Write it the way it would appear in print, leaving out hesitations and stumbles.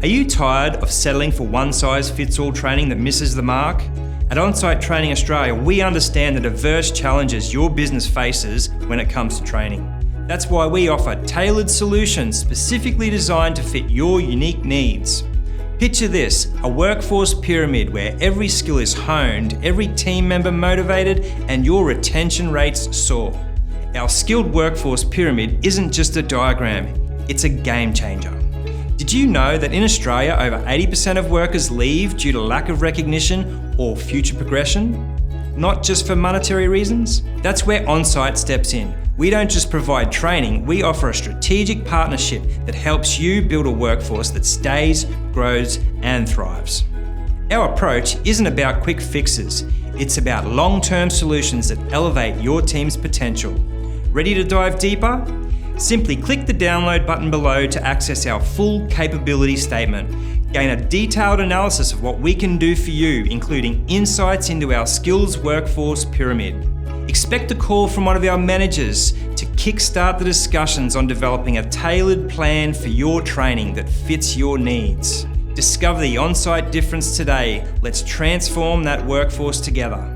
Are you tired of settling for one-size-fits-all training that misses the mark? At Onsite Training Australia, we understand the diverse challenges your business faces when it comes to training. That's why we offer tailored solutions specifically designed to fit your unique needs. Picture this, a workforce pyramid where every skill is honed, every team member motivated, and your retention rates soar. Our skilled workforce pyramid isn't just a diagram, it's a game changer. Did you know that in Australia, over 80% of workers leave due to lack of recognition or future progression? Not just for monetary reasons? That's where Onsite steps in. We don't just provide training, we offer a strategic partnership that helps you build a workforce that stays, grows, and thrives. Our approach isn't about quick fixes, it's about long-term solutions that elevate your team's potential. Ready to dive deeper? Simply click the download button below to access our full capability statement. Gain a detailed analysis of what we can do for you, including insights into our skills workforce pyramid. Expect a call from one of our managers to kickstart the discussions on developing a tailored plan for your training that fits your needs. Discover the on-site difference today. Let's transform that workforce together.